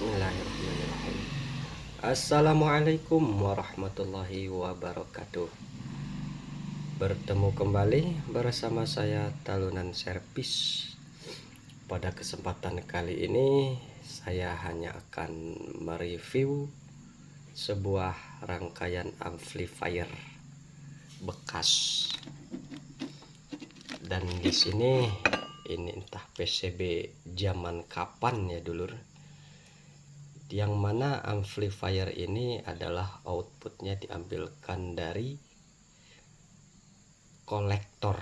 Bismillahirrahmanirrahim. Assalamualaikum warahmatullahi wabarakatuh. Bertemu kembali bersama saya Talunan Servis. Pada kesempatan kali ini saya hanya akan mereview sebuah rangkaian amplifier bekas. Dan di sini ini entah PCB zaman kapan ya dulur, yang mana amplifier ini adalah outputnya diambilkan dari kolektor.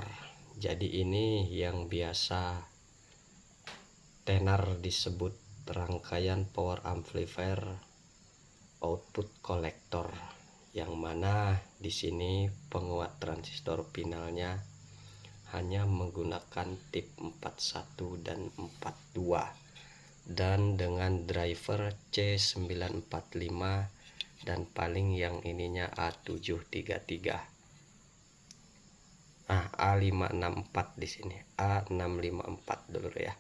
Jadi ini yang biasa tenar disebut rangkaian power amplifier output kolektor, yang mana di sini penguat transistor finalnya hanya menggunakan tip 41 dan 42 dan dengan driver C945 dan paling yang ininya A733. Nah, A564 di sini, A654 dulu ya.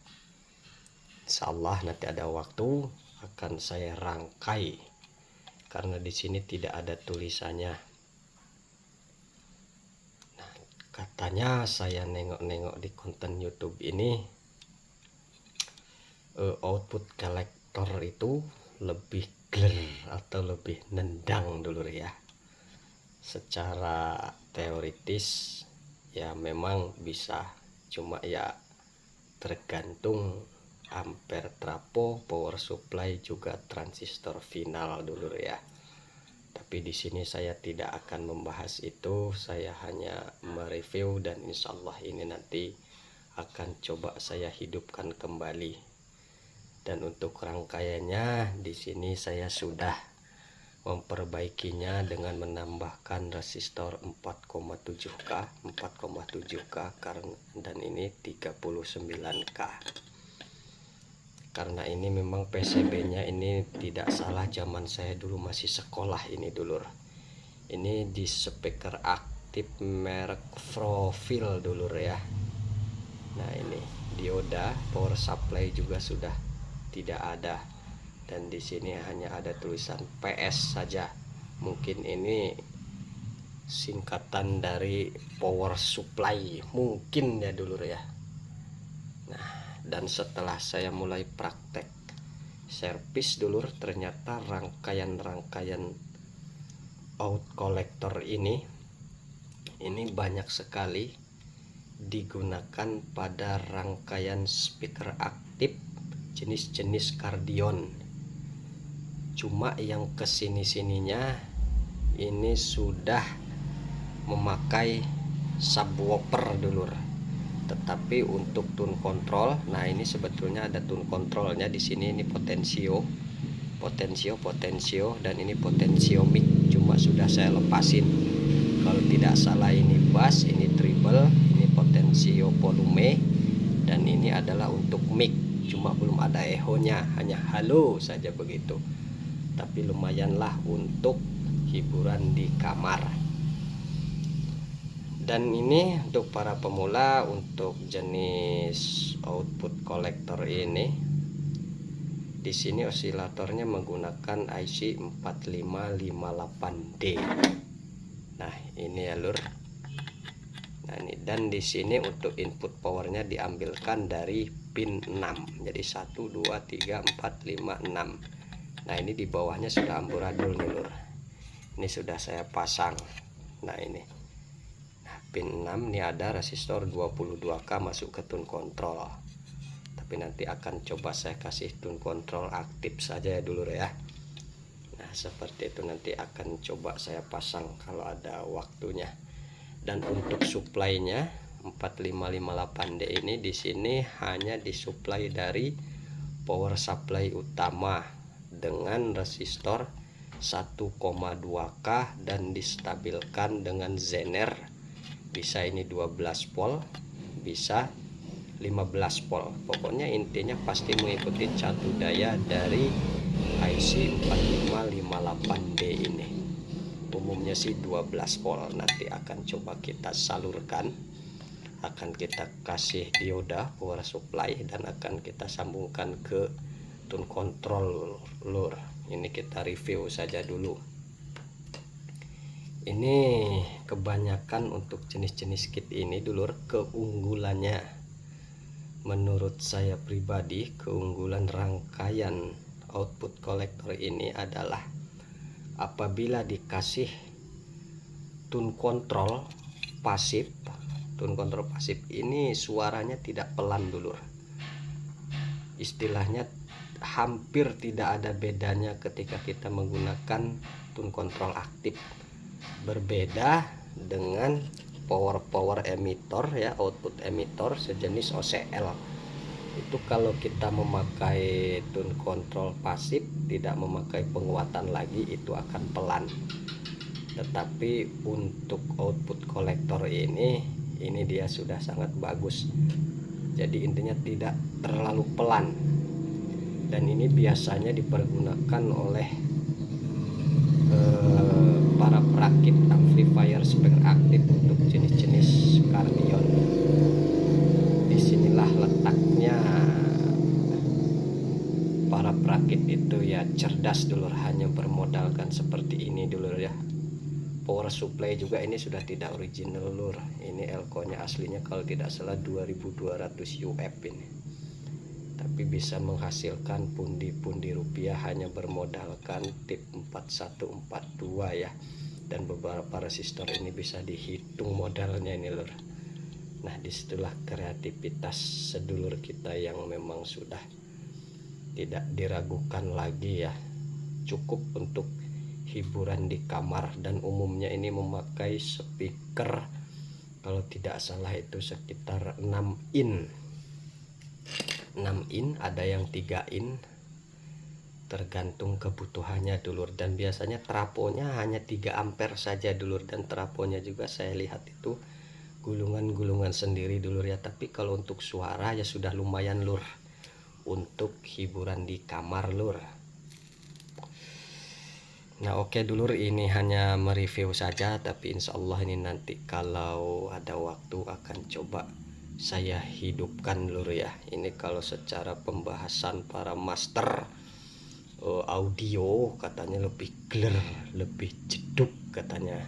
Insyaallah nanti ada waktu akan saya rangkai karena di sini tidak ada tulisannya. Nah, katanya saya nengok-nengok di konten YouTube ini, output kolektor itu lebih gler atau lebih nendang dulu ya. Secara teoritis ya memang bisa, cuma ya tergantung ampere trapo, power supply juga transistor final dulu ya. Tapi di sini saya tidak akan membahas itu, saya hanya mereview dan insyaallah ini nanti akan coba saya hidupkan kembali. Dan untuk rangkaiannya di sini saya sudah memperbaikinya dengan menambahkan resistor 4,7K karena dan ini 39K. Karena ini memang PCB-nya ini tidak salah zaman saya dulu masih sekolah ini dulur. Ini di speaker aktif merek Profil dulur ya. Nah, ini dioda power supply juga sudah tidak ada, dan di sini hanya ada tulisan PS saja. Mungkin ini singkatan dari power supply mungkin ya dulur ya. Nah, dan setelah saya mulai praktek servis dulur, ternyata rangkaian out kolektor ini banyak sekali digunakan pada rangkaian speaker aktif jenis-jenis Kardion. Cuma yang kesini-sininya ini sudah memakai subwoofer dulur. Tetapi untuk tune control, nah ini sebetulnya ada tune controlnya di sini. Ini potensio, dan ini potensio mic. Cuma sudah saya lepasin. Kalau tidak salah ini bass, ini treble, ini potensio volume, dan ini adalah untuk mic. Cuma belum ada echonya, hanya halo saja begitu. Tapi lumayanlah untuk hiburan di kamar. Dan ini untuk para pemula, untuk jenis output kolektor ini, di sini osilatornya menggunakan IC 4558D. Nah, ini ya lur. Nah, ini dan di sini untuk input powernya diambilkan dari pin 6. Jadi 1 2 3 4 5 6. Nah, ini di bawahnya sudah amburadul nih lur. Ini sudah saya pasang. Nah, ini. Nah, pin 6 ini ada resistor 22K masuk ke tune control. Tapi nanti akan coba saya kasih tune control aktif saja ya dulur ya. Nah, seperti itu nanti akan coba saya pasang kalau ada waktunya. Dan untuk supply-nya 4558D ini di sini hanya disuplai dari power supply utama dengan resistor 1,2K dan distabilkan dengan Zener. Bisa ini 12 volt, bisa 15 volt. Pokoknya intinya pasti mengikuti catu daya dari IC 4558D ini. Umumnya sih 12 volt. Nanti akan coba kita salurkan, akan kita kasih dioda power supply dan akan kita sambungkan ke tune control lur. Ini kita review saja dulu. Ini kebanyakan untuk jenis-jenis kit ini dulur, keunggulannya menurut saya pribadi, keunggulan rangkaian output kolektor ini adalah apabila dikasih tune control pasif. Tune control pasif ini suaranya tidak pelan dulur, istilahnya hampir tidak ada bedanya ketika kita menggunakan tune control aktif. Berbeda dengan power emitter ya, output emitter sejenis OCL. Itu kalau kita memakai tune control pasif, tidak memakai penguatan lagi, itu akan pelan. Tetapi untuk output kolektor ini dia sudah sangat bagus. Jadi intinya tidak terlalu pelan. Dan ini biasanya dipergunakan oleh para perakit amplifier speaker aktif untuk jenis-jenis Cardion. Disinilah letaknya para perakit itu ya cerdas dulur, hanya bermodalkan seperti ini dulur ya. Power supply juga ini sudah tidak original lur. Ini elko nya aslinya kalau tidak salah 2200 UF ini, tapi bisa menghasilkan pundi-pundi rupiah hanya bermodalkan tip 4142 ya. Dan beberapa resistor ini bisa dihitung modalnya ini lur. Nah, disitulah kreativitas sedulur kita yang memang sudah tidak diragukan lagi ya. Cukup untuk hiburan di kamar, dan umumnya ini memakai speaker kalau tidak salah itu sekitar 6 in. 6 in, ada yang 3 in, tergantung kebutuhannya dulur. Dan biasanya trafonya hanya 3 ampere saja dulur, dan trafonya juga saya lihat itu gulungan-gulungan sendiri dulur ya. Tapi kalau untuk suara ya sudah lumayan lur untuk hiburan di kamar lur. Nah oke dulur, ini hanya mereview saja, tapi insya Allah ini nanti kalau ada waktu akan coba saya hidupkan dulur ya. Ini kalau secara pembahasan para master audio katanya lebih clear, lebih jeduk katanya.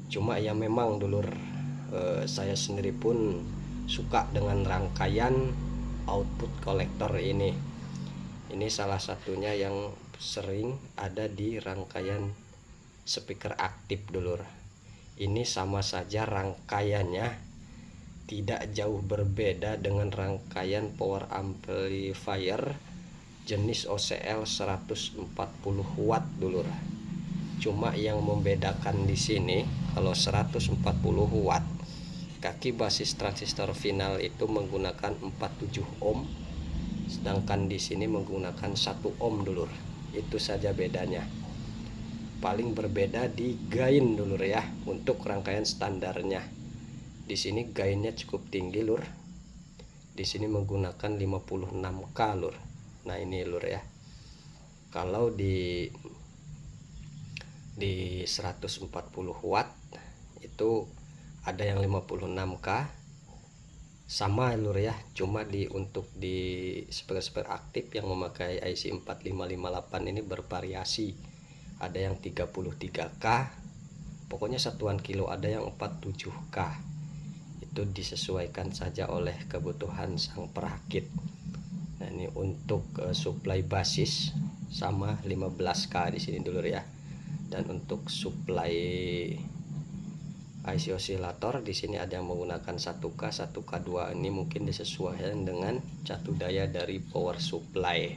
Cuma ya memang dulur, saya sendiri pun suka dengan rangkaian output kolektor ini. Ini salah satunya yang sering ada di rangkaian speaker aktif dulur. Ini sama saja rangkaiannya tidak jauh berbeda dengan rangkaian power amplifier jenis OCL 140 watt dulur. Cuma yang membedakan di sini, kalau 140 watt kaki basis transistor final itu menggunakan 47 ohm, sedangkan di sini menggunakan 1 ohm dulur. Itu saja bedanya. Paling berbeda di gain dulur ya, untuk rangkaian standarnya. Di sini gainnya cukup tinggi lur. Di sini menggunakan 56K lur. Nah ini lur ya. Kalau di 140 watt itu ada yang 56K sama lur ya. Cuma untuk di speaker aktif yang memakai IC 4558 ini bervariasi. Ada yang 33K, pokoknya satuan kilo, ada yang 47K. Itu disesuaikan saja oleh kebutuhan sang perakit. Nah ini untuk supply basis sama 15K di sini dulur ya. Dan untuk supply IC osilator di sini ada yang menggunakan 1K, 1K2. Ini mungkin disesuaikan dengan catu daya dari power supply.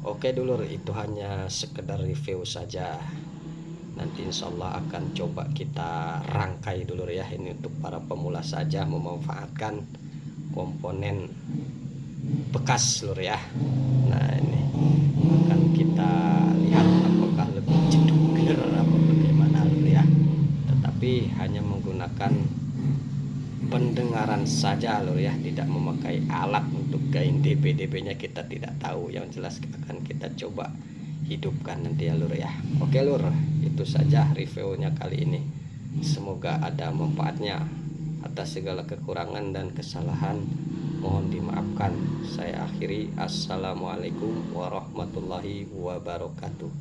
Oke dulur, itu hanya sekedar review saja. Nanti insya Allah akan coba kita rangkai dulur ya. Ini untuk para pemula saja, memanfaatkan komponen bekas lur ya. Nah ini akan kita lihat apakah lebih jeduk apa bagaimana lur ya. Tetapi hanya menggunakan pendengaran saja lur ya, tidak memakai alat untuk gain dB nya kita tidak tahu. Yang jelas akan kita coba hidupkan nanti ya lur ya. Oke lur, itu saja reviewnya kali ini. Semoga ada manfaatnya. Atas segala kekurangan dan kesalahan mohon dimaafkan. Saya akhiri, assalamualaikum warahmatullahi wabarakatuh.